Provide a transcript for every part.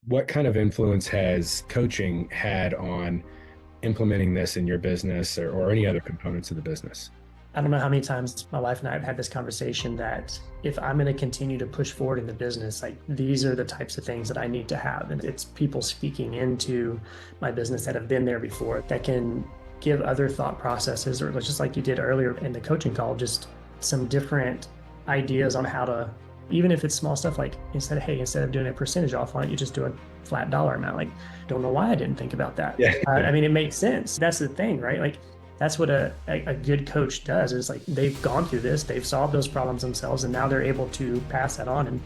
What kind of influence has coaching had on implementing this in your business or any other components of the business? I don't know how many times my wife and I have had this conversation that if I'm going to continue to push forward in the business, like these are the types of things that I need to have. And it's people speaking into my business that have been there before that can give other thought processes, or just like you did earlier in the coaching call, just some different ideas on how to, even if it's small stuff like instead of doing a percentage off, why don't you just do a flat dollar amount? Like, don't know why I didn't think about that. Yeah. I mean, it makes sense. That's the thing, right? Like, that's what a good coach does is like they've gone through this, they've solved those problems themselves, and now they're able to pass that on. And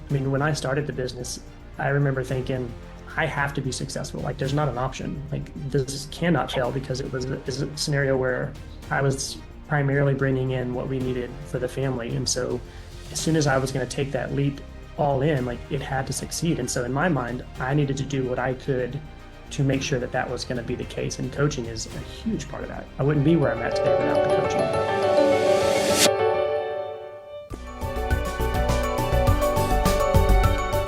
I mean, when I started the business, I remember thinking, I have to be successful. Like, there's not an option. Like, this cannot fail because it was a scenario where I was primarily bringing in what we needed for the family. And so as soon as I was going to take that leap all in, like it had to succeed. And so in my mind, I needed to do what I could to make sure that that was going to be the case. And coaching is a huge part of that. I wouldn't be where I'm at today without the coaching.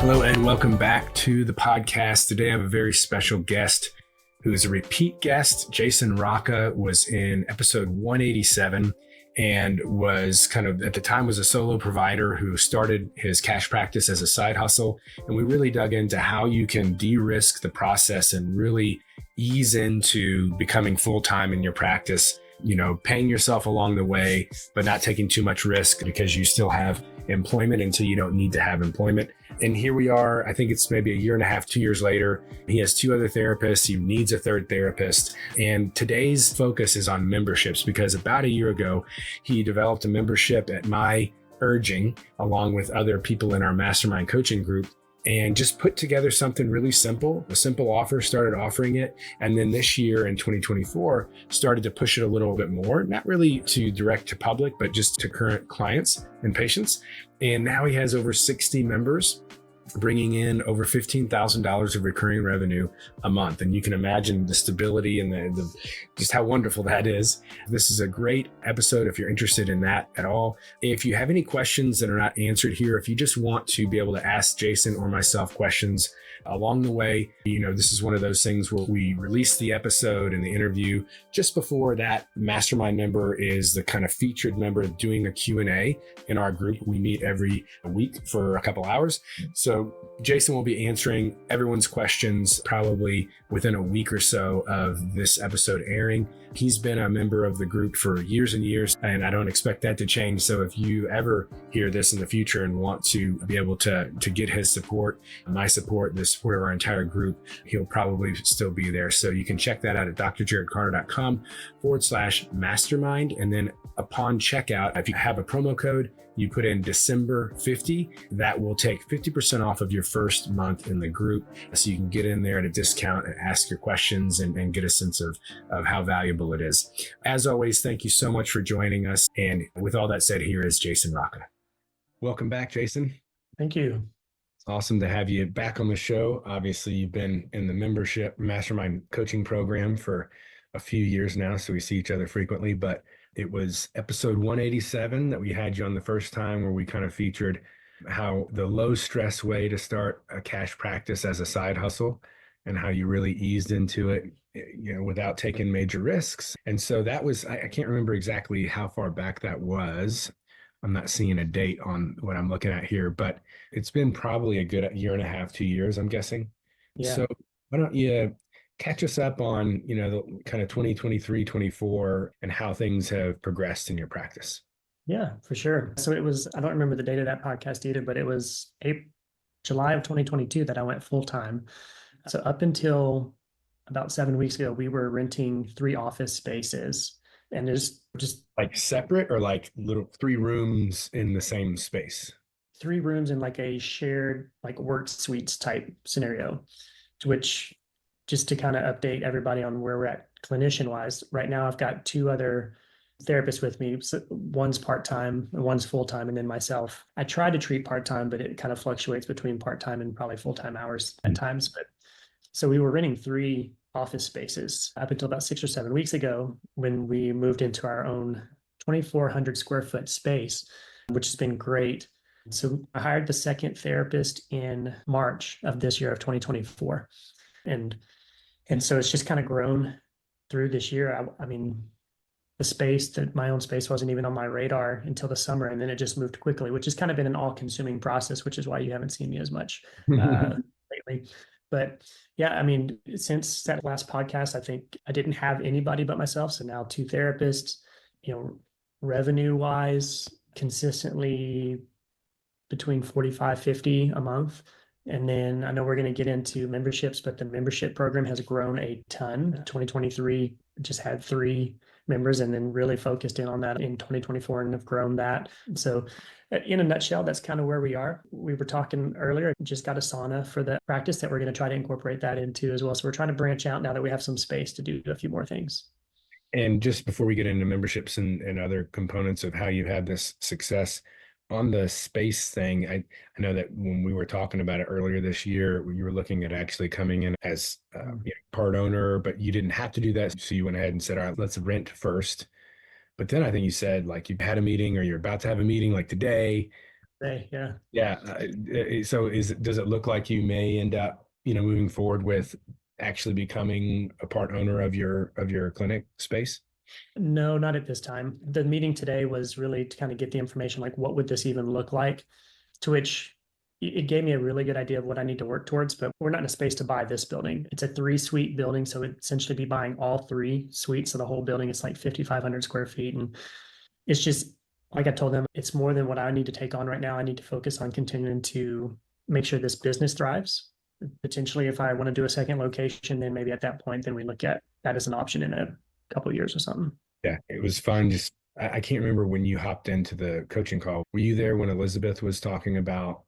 Hello, and welcome back to the podcast. Today I have a very special guest who is a repeat guest. Jason Racca was in episode 187 and was kind of, at the time, was a solo provider who started his cash practice as a side hustle. And we really dug into how you can de-risk the process and really ease into becoming full-time in your practice, you know, paying yourself along the way, but not taking too much risk because you still have employment until you don't need to have employment. And here we are, I think it's maybe a year and a half, 2 years later. He has two other therapists. He needs a third therapist. And today's focus is on memberships because about a year ago, he developed a membership at my urging, along with other people in our mastermind coaching group, and just put together something really simple, a simple offer, started offering it. And then this year in 2024, started to push it a little bit more, not really to direct to public, but just to current clients and patients. And now he has over 60 members, bringing in over $15,000 of recurring revenue a month. And you can imagine the stability and the just how wonderful that is. This is a great episode if you're interested in that at all. If you have any questions that are not answered here, if you just want to be able to ask Jason or myself questions along the way, you know, this is one of those things where we release the episode and the interview just before that mastermind member is the kind of featured member doing a Q&A in our group. We meet every week for a couple hours. So Jason will be answering everyone's questions probably within a week or so of this episode airing. He's been a member of the group for years and years, and I don't expect that to change. So if you ever hear this in the future and want to be able to get his support, my support, the support of our entire group, he'll probably still be there. So you can check that out at drjarodcarter.com/mastermind. And then upon checkout, if you have a promo code, you put in December 50, that will take 50% off of your first month in the group. So you can get in there at a discount and ask your questions and get a sense of how valuable it is. As always, thank you so much for joining us. And with all that said, here is Jason Racca. Welcome back, Jason. Thank you. It's awesome to have you back on the show. Obviously, you've been in the membership mastermind coaching program for a few years now, so we see each other frequently, but it was episode 187 that we had you on the first time, where we kind of featured how the low stress way to start a cash practice as a side hustle and how you really eased into it, you know, without taking major risks. And so that was, I can't remember exactly how far back that was. I'm not seeing a date on what I'm looking at here, but it's been probably a good year and a half, 2 years, I'm guessing. Yeah. So why don't you catch us up on, you know, the kind of 2023, 24 and how things have progressed in your practice? Yeah, for sure. So it was, I don't remember the date of that podcast either, but it was July of 2022 that I went full time. So up until about 7 weeks ago, we were renting 3 office spaces, and there's just Like separate or like little 3 rooms in the same space? 3 rooms in like a shared like work suites type scenario, to which, just to kind of update everybody on where we're at clinician wise, right now I've got 2 other therapists with me. So one's part-time and one's full-time, and then myself. I try to treat part-time, but it kind of fluctuates between part-time and probably full-time hours at times. But so we were renting 3 office spaces up until about 6 or 7 weeks ago, when we moved into our own 2,400 square foot space, which has been great. So I hired the second therapist in March of this year of 2024. And so it's just kind of grown through this year. I mean, the space that my own space wasn't even on my radar until the summer, and then it just moved quickly, which has kind of been an all-consuming process, which is why you haven't seen me as much lately. But yeah, I mean, since that last podcast, I think I didn't have anybody but myself. So now two therapists, revenue wise, consistently between 45, 50 a month. And then I know we're going to get into memberships, but the membership program has grown a ton. 2023 just had 3 members, and then really focused in on that in 2024 and have grown that. So in a nutshell, that's kind of where we are. We were talking earlier, just got a sauna for the practice that we're going to try to incorporate that into as well. So we're trying to branch out now that we have some space to do a few more things. And just before we get into memberships and other components of how you had this success on the space thing, I know that when we were talking about it earlier this year, you were looking at actually coming in as part owner, but you didn't have to do that. So you went ahead and said, all right, let's rent first. But then I think you said like you've had a meeting or you're about to have a meeting like today. Hey, yeah. Yeah. So does it look like you may end up, moving forward with actually becoming a part owner of your clinic space? No, not at this time. The meeting today was really to kind of get the information, like what would this even look like, to which it gave me a really good idea of what I need to work towards, but we're not in a space to buy this building. It's a 3-suite building, so it'd essentially be buying all 3 suites. So the whole building is like 5,500 square feet. And it's just, like I told them, it's more than what I need to take on right now. I need to focus on continuing to make sure this business thrives. Potentially, if I want to do a second location, then maybe at that point, then we look at that as an option in a couple of years or something. Yeah, it was fun. Just I can't remember when you hopped into the coaching call. Were you there when Elizabeth was talking about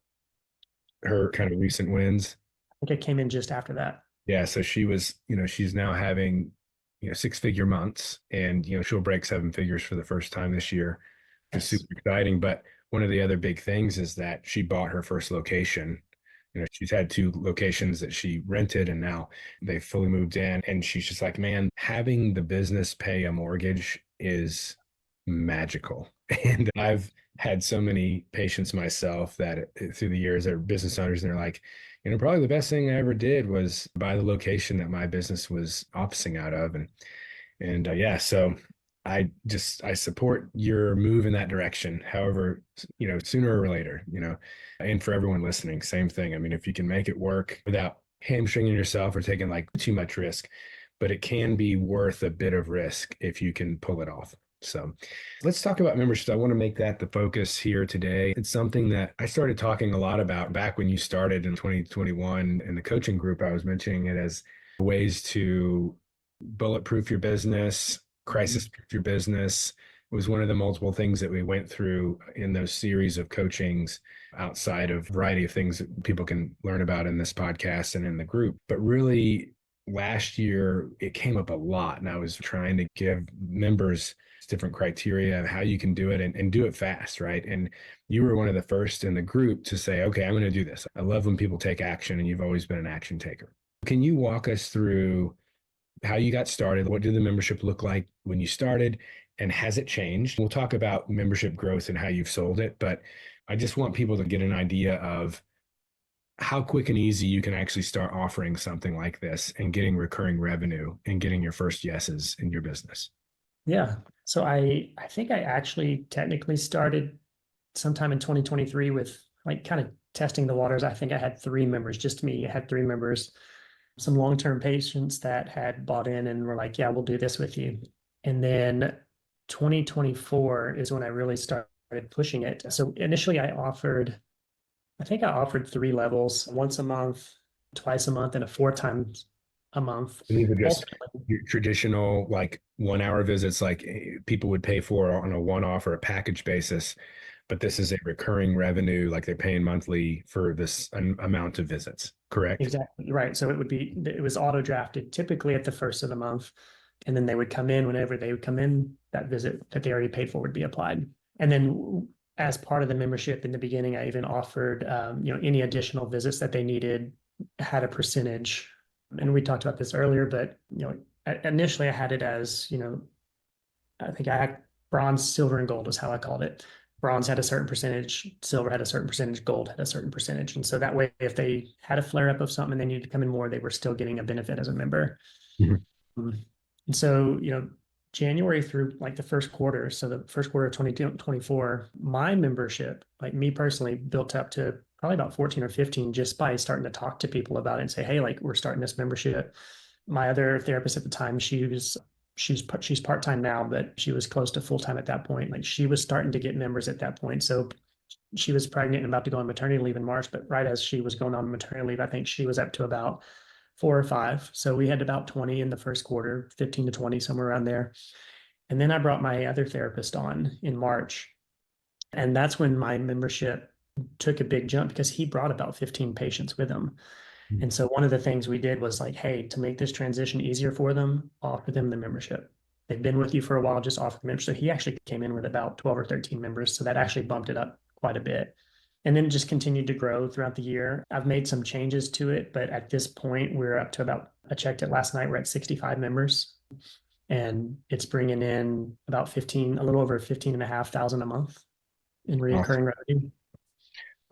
her kind of recent wins? I think I came in just after that. Yeah, so she was, she's now having, 6-figure months, and she'll break 7 figures for the first time this year. It's super exciting. But one of the other big things is that she bought her first location. She's had 2 locations that she rented, and now they fully moved in. And she's just like, man, having the business pay a mortgage is magical. And I've had so many patients myself that through the years are business owners, and they're like, probably the best thing I ever did was buy the location that my business was officing out of. And yeah, so I support your move in that direction. However, sooner or later, and for everyone listening, same thing. I mean, if you can make it work without hamstringing yourself or taking like too much risk, but it can be worth a bit of risk if you can pull it off. So let's talk about memberships. I want to make that the focus here today. It's something that I started talking a lot about back when you started in 2021 in the coaching group. I was mentioning it as ways to bulletproof your business, crisis proof your business. It was one of the multiple things that we went through in those series of coachings outside of a variety of things that people can learn about in this podcast and in the group. But really, last year, it came up a lot, and I was trying to give members different criteria of how you can do it and do it fast, right? And you were one of the first in the group to say, okay, I'm going to do this. I love when people take action, and you've always been an action taker. Can you walk us through how you got started? What did the membership look like when you started? And has it changed? We'll talk about membership growth and how you've sold it, but I just want people to get an idea of how quick and easy you can actually start offering something like this and getting recurring revenue and getting your first yeses in your business. Yeah. So I think I actually technically started sometime in 2023 with like kind of testing the waters. I think I had 3 members, just me. I had 3 members, some long-term patients that had bought in and were like, yeah, we'll do this with you. And then 2024 is when I really started pushing it. So initially I think I offered 3 levels, once a month, twice a month, and 4 times a month. And these are just your traditional like 1-hour visits, like people would pay for on a one-off or a package basis, but this is a recurring revenue, like they're paying monthly for this amount of visits, correct? Exactly right. So it was auto drafted typically at the first of the month, and then they would come in whenever they would come in. That visit that they already paid for would be applied, and then as part of the membership in the beginning, I even offered any additional visits that they needed had a percentage. And we talked about this earlier, but initially I had it as I think I had bronze, silver, and gold is how I called it. bronze had a certain percentage, silver had a certain percentage, gold had a certain percentage. And so that way, if they had a flare up of something and they needed to come in more, they were still getting a benefit as a member. Mhm. And so, January through like the first quarter, so the first quarter of 2024, my membership, like me personally, built up to probably about 14 or 15 just by starting to talk to people about it and say, hey, like we're starting this membership. My other therapist at the time, she's part-time now, but she was close to full-time at that point. Like she was starting to get members at that point. So she was pregnant and about to go on maternity leave in March, but right as she was going on maternity leave, I think she was up to about 4 or 5. So we had about 20 in the first quarter, 15 to 20, somewhere around there. And then I brought my other therapist on in March. And that's when my membership took a big jump because he brought about 15 patients with him. And so one of the things we did was like, hey, to make this transition easier for them, offer them the membership. They've been with you for a while, just offer the membership. So he actually came in with about 12 or 13 members. So that actually bumped it up quite a bit. And then it just continued to grow throughout the year. I've made some changes to it, but at this point, we're up to about, I checked it last night, we're at 65 members. And it's bringing in about 15, a little over 15,500 a month in Awesome. recurring revenue.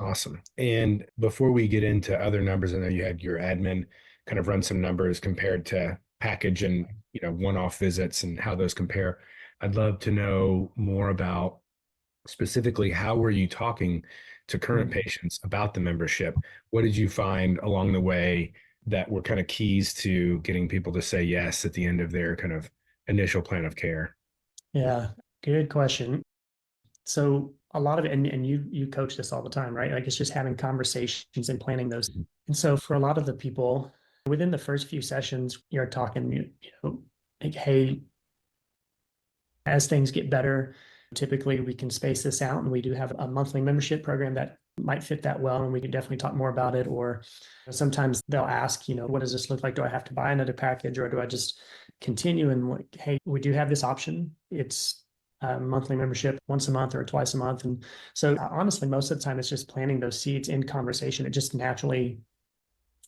Awesome. And before we get into other numbers, I know you had your admin kind of run some numbers compared to package and, one-off visits and how those compare. I'd love to know more about specifically how were you talking to current patients about the membership? What did you find along the way that were kind of keys to getting people to say yes at the end of their kind of initial plan of care? Yeah, good question. So a lot of it, and you coach this all the time, right? Like it's just having conversations and planning those. Mhm. And so for a lot of the people, within the first few sessions, you're talking, like, hey, as things get better, typically we can space this out, and we do have a monthly membership program that might fit that well, and we can definitely talk more about it. Or sometimes they'll ask, what does this look like? Do I have to buy another package, or do I just continue? And like, hey, we do have this option. It's a monthly membership once a month or twice a month. And so honestly, most of the time it's just planting those seeds in conversation. It just naturally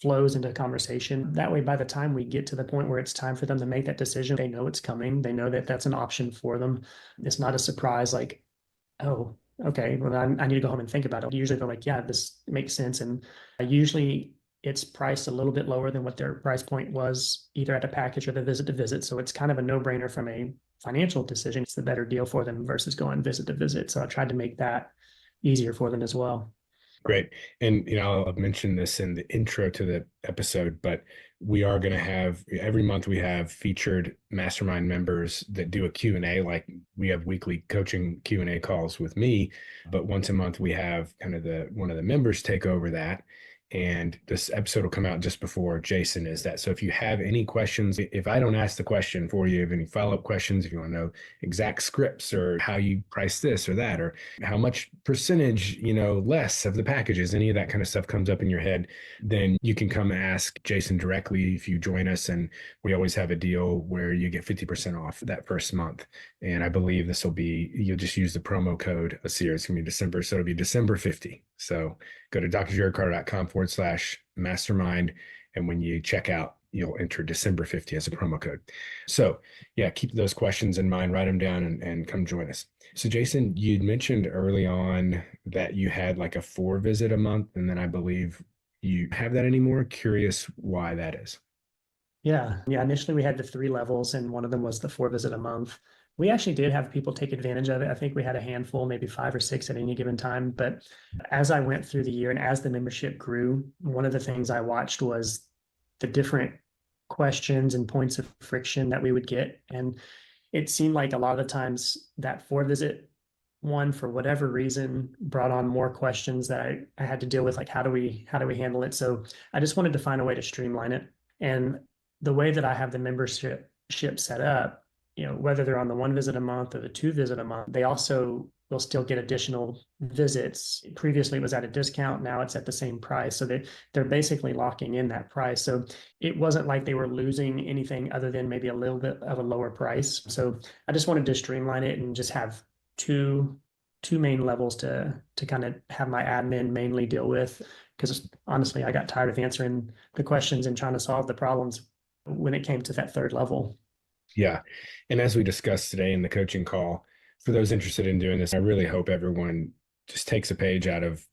flows into conversation. That way, by the time we get to the point where it's time for them to make that decision, they know it's coming. They know that that's an option for them. It's not a surprise like, oh, okay, well, I need to go home and think about it. Usually they're like, yeah, this makes sense. And usually it's priced a little bit lower than what their price point was either at a package or the visit to visit. So it's kind of a no-brainer from a financial decision. It's the better deal for them versus going visit to visit. So I tried to make that easier for them as well. Great. And, I've mentioned this in the intro to the episode, but we are going to have every month we have featured mastermind members that do a Q&A. Like we have weekly coaching Q&A calls with me, but once a month we have kind of one of the members take over that. And this episode will come out just before Jason is that. So if you have any questions, if I don't ask the question for you, if any follow-up questions, if you want to know exact scripts or how you price this or that, or how much percentage, less of the packages, any of that kind of stuff comes up in your head, then you can come ask Jason directly if you join us. And we always have a deal where you get 50% off that first month. And I believe this will be, you'll just use the promo code. Let's see here, it's going to be December. So it'll be December 50. So go to drjarodcarter.com/mastermind. And when you check out, you'll enter December 50 as a promo code. So yeah, keep those questions in mind, write them down and come join us. So Jason, you'd mentioned early on that you had like a 4 visit a month. And then I believe you have that anymore. Curious why that is. Yeah. Yeah. Initially, we had the 3 levels, and one of them was the 4 visit a month. We actually did have people take advantage of it. I think we had a handful, maybe 5 or 6 at any given time. But as I went through the year and as the membership grew, one of the things I watched was the different questions and points of friction that we would get. And it seemed like a lot of the times that 4 visit one, for whatever reason, brought on more questions that I had to deal with, like how do we handle it? So I just wanted to find a way to streamline it. And the way that I have the membership set up, whether they're on the 1 visit a month or the 2 visit a month, they also will still get additional visits. Previously it was at a discount, now it's at the same price. So they're basically locking in that price. So it wasn't like they were losing anything other than maybe a little bit of a lower price. So I just wanted to streamline it and just have two main levels to kind of have my admin mainly deal with, because honestly I got tired of answering the questions and trying to solve the problems when it came to that 3rd level. Yeah. And as we discussed today in the coaching call, for those interested in doing this, I really hope everyone just takes a page out of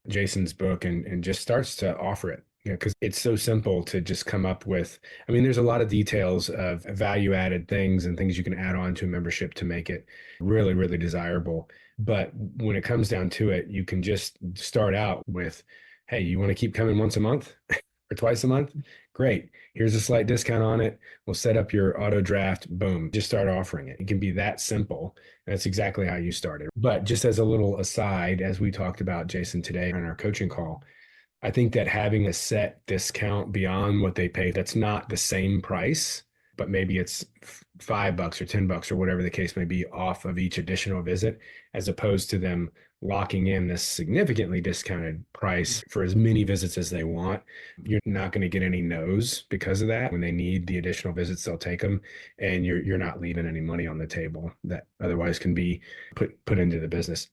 Jason's book and just starts to offer it. Because it's so simple to just come up with. I mean, there's a lot of details of value added things and things you can add on to a membership to make it really, really desirable. But when it comes down to it, you can just start out with, hey, you want to keep coming once a month or twice a month? Great. Here's a slight discount on it. We'll set up your auto draft. Boom. Just start offering it. It can be that simple. That's exactly how you started. But just as a little aside, as we talked about, Jason, today on our coaching call, I think that having a set discount beyond what they pay, that's not the same price, but maybe it's $5 or $10 or whatever the case may be off of each additional visit, as opposed to them locking in this significantly discounted price for as many visits as they want. You're not going to get any no's because of that. When they need the additional visits, they'll take them, and you're not leaving any money on the table that otherwise can be put into the business.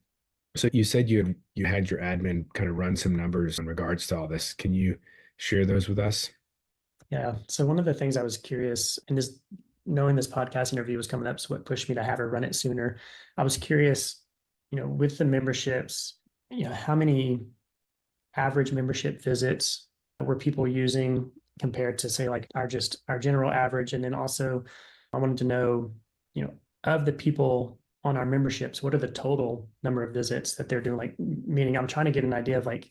So you said you had your admin kind of run some numbers in regards to all this. Can you share those with us? Yeah. So one of the things I was curious, and just knowing this podcast interview was coming up, so what pushed me to have her run it sooner. I was curious, with the memberships, how many average membership visits were people using compared to, say, like our general average, and then also I wanted to know, of the people on our memberships, what are the total number of visits that they're doing? Like, meaning I'm trying to get an idea of like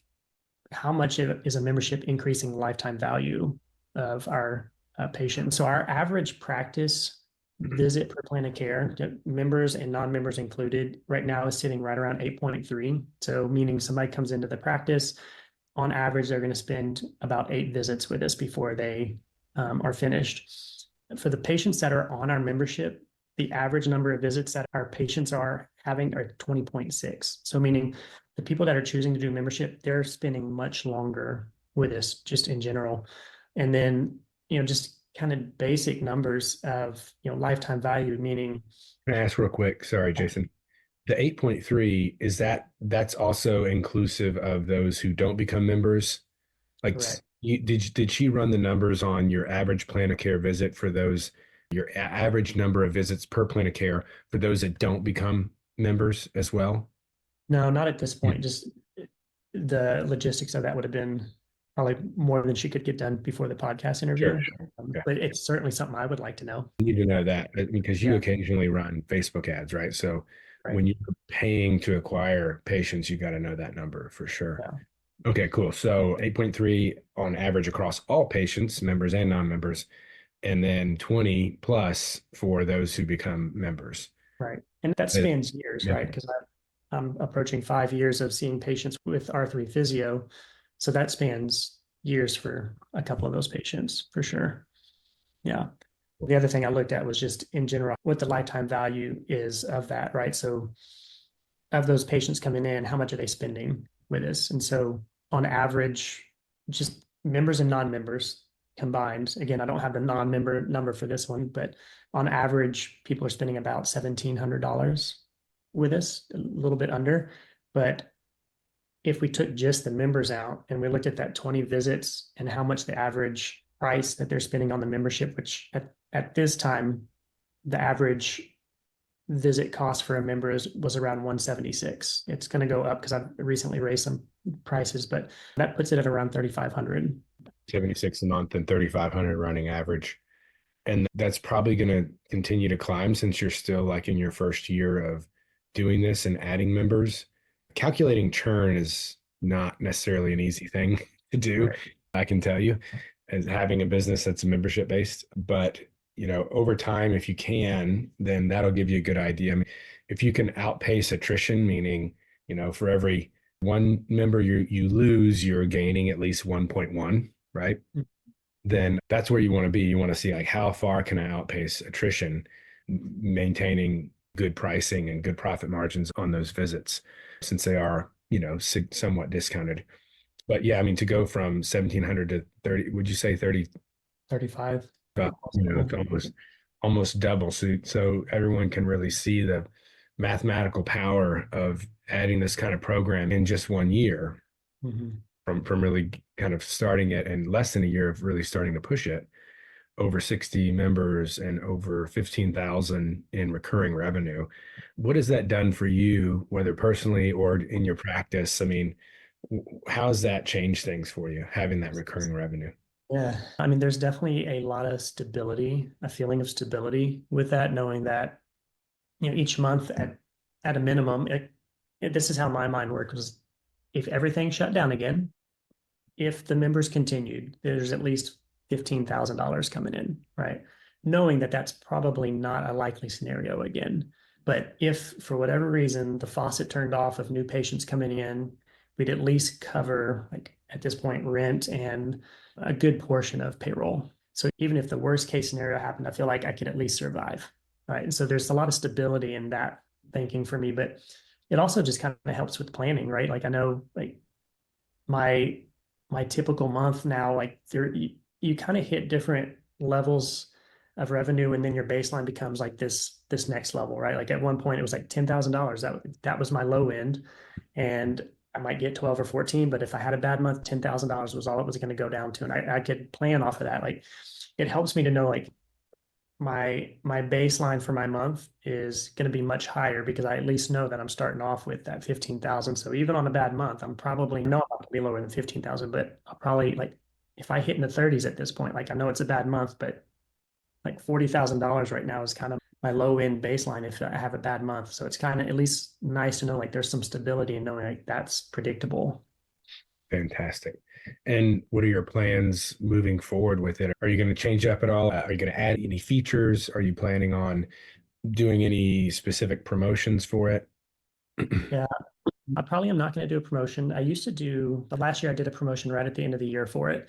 how much is a membership increasing the lifetime value of our patient. So our average practice visit per plan of care, members and non-members included, right now is sitting right around 8.3. So meaning somebody comes into the practice, on average, they're going to spend about 8 visits with us before they are finished. For the patients that are on our membership, the average number of visits that our patients are having are 20.6. So meaning the people that are choosing to do membership, they're spending much longer with us just in general. And then, just kind of basic numbers of, lifetime value, meaning. Can I ask real quick? Sorry, Jason. The 8.3, that's also inclusive of those who don't become members? Like, Correct. did she run the numbers on your average plan of care visit for those, your average number of visits per plan of care for those that don't become members as well? No, not at this point. Just the logistics of that would have been probably more than she could get done before the podcast interview. Sure. Okay. But it's certainly something I would like to know. You need to know that because you Yeah. occasionally run Facebook ads, right? So Right. when you're paying to acquire patients, you got to know that number for sure. Yeah. Okay, cool. So 8.3 on average across all patients, members and non-members, and then 20 plus for those who become members. Right. And that spans years, right? Because I'm approaching 5 years of seeing patients with R3 physio. So that spans years for a couple of those patients for sure. Yeah. The other thing I looked at was just in general what the lifetime value is of that, right? So of those patients coming in, how much are they spending with us? And so on average, just members and non-members combined, again, I don't have the non-member number for this one, but on average, people are spending about $1,700 with us, a little bit under. But if we took just the members out and we looked at that 20 visits and how much the average price that they're spending on the membership, which at this time, the average visit cost for a member was around $176. It's going to go up because I've recently raised some prices, but that puts it at around $3,500. 76 a month and 3,500 running average. And that's probably going to continue to climb since you're still like in your first year of doing this and adding members. Calculating churn is not necessarily an easy thing to do, right. I can tell you, as having a business that's membership based. But, over time, if you can, then that'll give you a good idea. I mean, if you can outpace attrition, meaning, for every one member you lose, you're gaining at least 1.1, right? Mm-hmm. Then that's where you want to be. You want to see like, how far can I outpace attrition, maintaining good pricing and good profit margins on those visits, since they are, somewhat discounted. But yeah, I mean, to go from 1,700 to 30, would you say 30? 35. It's almost double. So everyone can really see the mathematical power of adding this kind of program in just 1 year. Mm-hmm. From really kind of starting it and less than a year of really starting to push it. over 60 members and over 15,000 in recurring revenue. What has that done for you, whether personally or in your practice? I mean, how's that changed things for you, having that recurring revenue? Yeah. I mean, there's definitely a lot of stability, a feeling of stability with that, knowing that, each month at a minimum, this is how my mind works was if everything shut down again, if the members continued, there's at least $15,000 coming in, right? Knowing that that's probably not a likely scenario again. But if for whatever reason the faucet turned off of new patients coming in, we'd at least cover, like at this point, rent and a good portion of payroll. So even if the worst case scenario happened, I feel like I could at least survive, right? And so there's a lot of stability in that thinking for me, but it also just kind of helps with planning, right? Like I know, like my my typical month now, like you kind of hit different levels of revenue, and then your baseline becomes like this next level, right? Like at one point it was like $10,000. That was my low end, and I might get 12 or 14, but if I had a bad month, $10,000 was all it was going to go down to, and I could plan off of that. Like it helps me to know like my baseline for my month is going to be much higher because I at least know that I'm starting off with that 15,000. So even on a bad month, I'm probably not going to be lower than 15,000, but I'll probably like if I hit in the 30s at this point, like I know it's a bad month, but like $40,000 right now is kind of my low end baseline if I have a bad month. So it's kind of at least nice to know like there's some stability in knowing like that's predictable. Fantastic. And what are your plans moving forward with it? Are you going to change up at all? Are you going to add any features? Are you planning on doing any specific promotions for it? Yeah, I probably am not going to do a promotion. I used to do the last year I did a promotion right at the end of the year for it.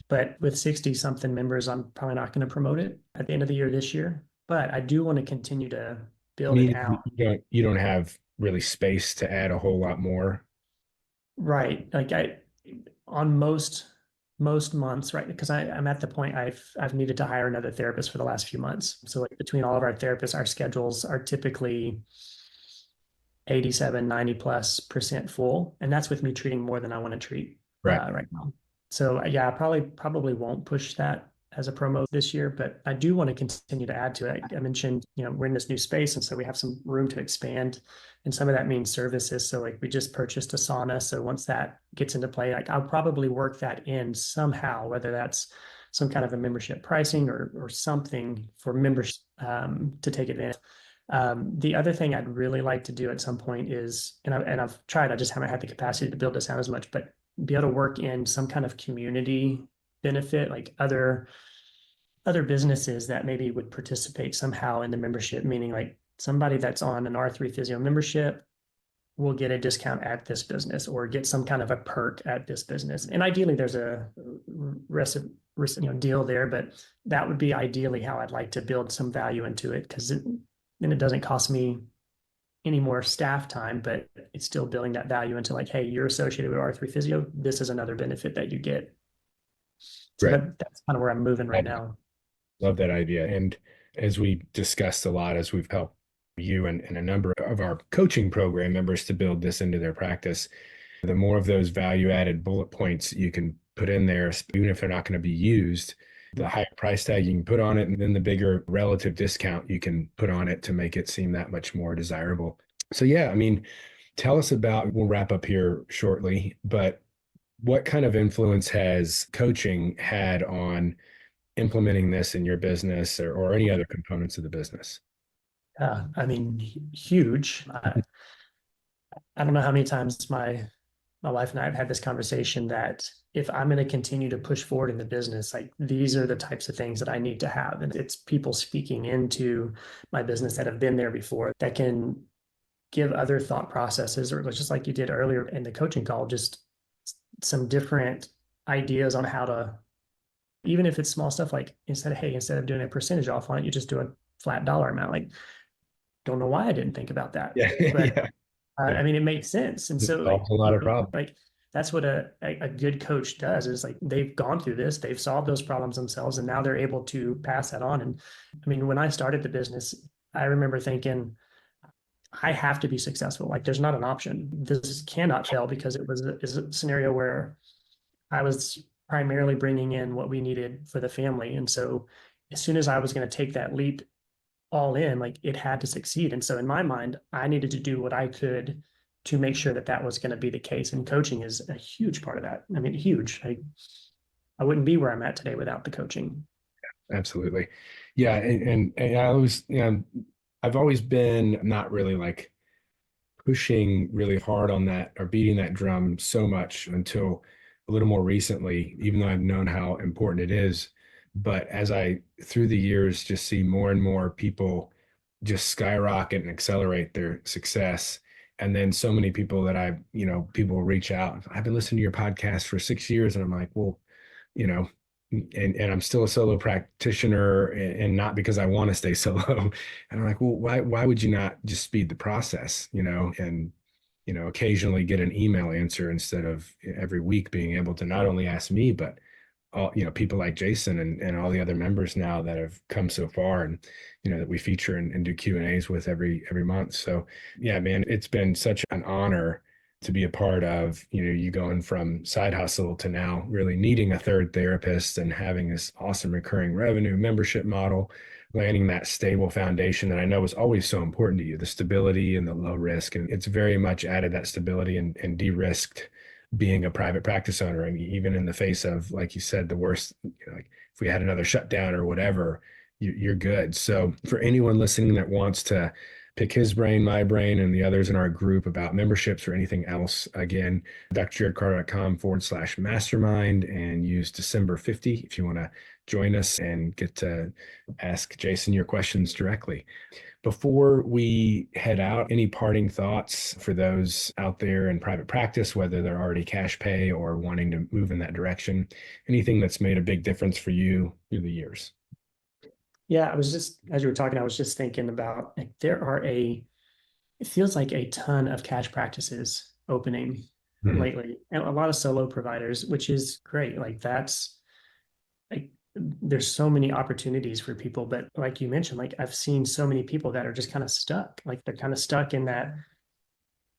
But with 60 something members, I'm probably not going to promote it at the end of the year this year. But I do want to continue to build it Meaning out. you don't have really space to add a whole lot more. Right. Like I on most months, right? Because I'm at the point I've needed to hire another therapist for the last few months. So like between all of our therapists, our schedules are typically 87, 90+% full. And that's with me treating more than I want to treat Right. right now. So yeah, I probably won't push that as a promo this year, but I do want to continue to add to it. I mentioned, we're in this new space, and so we have some room to expand. And some of that means services. So like we just purchased a sauna. So once that gets into play, like I'll probably work that in somehow, whether that's some kind of a membership pricing or something for members to take advantage. The other thing I'd really like to do at some point is, and I've tried, I just haven't had the capacity to build this out as much, but be able to work in some kind of community benefit, like other businesses that maybe would participate somehow in the membership, meaning like somebody that's on an R3 Physio membership will get a discount at this business or get some kind of a perk at this business. And ideally there's a deal there, but that would be ideally how I'd like to build some value into it, because then it doesn't cost me any more staff time, but it's still building that value into like, hey, you're associated with R3 Physio. This is another benefit that you get. So Right. that's kind of where I'm moving right now. Love that idea. And as we discussed a lot, as we've helped you and a number of our coaching program members to build this into their practice, the more of those value added bullet points you can put in there, even if they're not going to be used, the higher price tag you can put on it, and then the bigger relative discount you can put on it to make it seem that much more desirable. So, yeah, I mean, tell us about, we'll wrap up here shortly, but what kind of influence has coaching had on implementing this in your business or any other components of the business? I mean, huge. I don't know how many times my wife and I have had this conversation that if I'm going to continue to push forward in the business, like these are the types of things that I need to have. And it's people speaking into my business that have been there before that can give other thought processes, or just like you did earlier in the coaching call, just some different ideas on how to, even if it's small stuff, like instead of doing a percentage off, why don't you just do a flat dollar amount? Like, don't know why I didn't think about that, Yeah. but Yeah. I mean, it makes sense. And It so solves a lot of problems. like that's what a good coach does, is like they've gone through this, they've solved those problems themselves, and now they're able to pass that on. And I mean, when I started the business, I remember thinking, I have to be successful. Like there's not an option. This cannot fail, because it was a scenario where I was primarily bringing in what we needed for the family. And so as soon as I was going to take that leap all in, like it had to succeed. And so in my mind, I needed to do what I could to make sure that that was going to be the case. And coaching is a huge part of that. I mean, huge. I wouldn't be where I'm at today without the coaching. Absolutely. Yeah. And I always, I've always been not really like pushing really hard on that or beating that drum so much until a little more recently, even though I've known how important it is. But as I, through the years, just see more and more people just skyrocket and accelerate their success. And then so many people that people reach out. I've been listening to your podcast for 6 years, and I'm like, well, you know, and I'm still a solo practitioner, and not because I want to stay solo. And I'm like, well, why would you not just speed the process, and occasionally get an email answer instead of every week being able to not only ask me, but all, people like Jason and all the other members now that have come so far, and that we feature and do Q&As with every month. So yeah, man, it's been such an honor to be a part of, you going from side hustle to now really needing a third therapist and having this awesome recurring revenue membership model, landing that stable foundation that I know is always so important to you, the stability and the low risk. And it's very much added that stability and de-risked being a private practice owner. I mean, even in the face of, like you said, the worst, like if we had another shutdown or whatever, you're good. So for anyone listening that wants to pick his brain, my brain, and the others in our group about memberships or anything else, again, drjarodcarter.com/mastermind, and use December 50 if you want to join us and get to ask Jason your questions directly. Before we head out, any parting thoughts for those out there in private practice, whether they're already cash pay or wanting to move in that direction? Anything that's made a big difference for you through the years? Yeah, I was just, as you were talking, I was just thinking about like it feels like a ton of cash practices opening lately, and a lot of solo providers, which is great. Like like there's so many opportunities for people, but like you mentioned, like I've seen so many people that are just kind of stuck. Like they're kind of stuck in that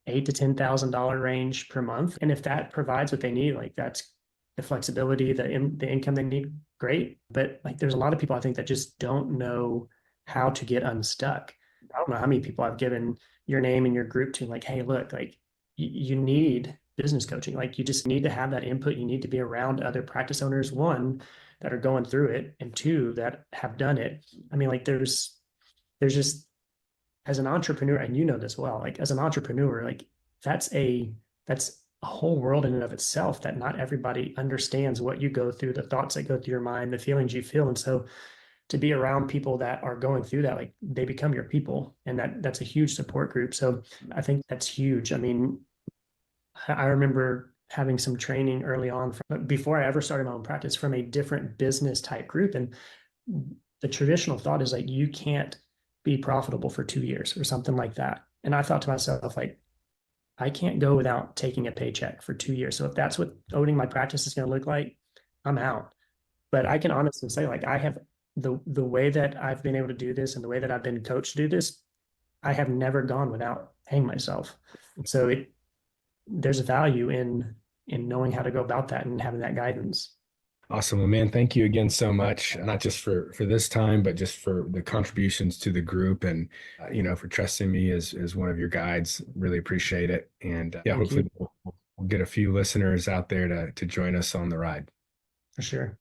$8,000 to $10,000 range per month. And if that provides what they need, like that's the flexibility, the income they need, great. But like there's a lot of people I think that just don't know how to get unstuck. I don't know how many people I've given your name and your group to, like, hey, look, like you need business coaching. Like you just need to have that input. You need to be around other practice owners, one, that are going through it, and two, that have done it. I mean, like there's just, as an entrepreneur, and you know this well, like as an entrepreneur, like that's a whole world in and of itself, that not everybody understands what you go through, the thoughts that go through your mind, the feelings you feel. And so to be around people that are going through that, like they become your people, and that's a huge support group. So I think that's huge. I mean, I remember having some training early on before I ever started my own practice, from a different business type group. And the traditional thought is like, you can't be profitable for 2 years or something like that. And I thought to myself, like, I can't go without taking a paycheck for 2 years. So if that's what owning my practice is going to look like, I'm out. But I can honestly say, like, I have the way that I've been able to do this and the way that I've been coached to do this, I have never gone without paying myself. So there's a value in knowing how to go about that and having that guidance. Awesome. Well, man, thank you again so much, not just for this time, but just for the contributions to the group, and for trusting me as one of your guides. Really appreciate it. And yeah, Thank hopefully you. we'll get a few listeners out there to join us on the ride. For sure.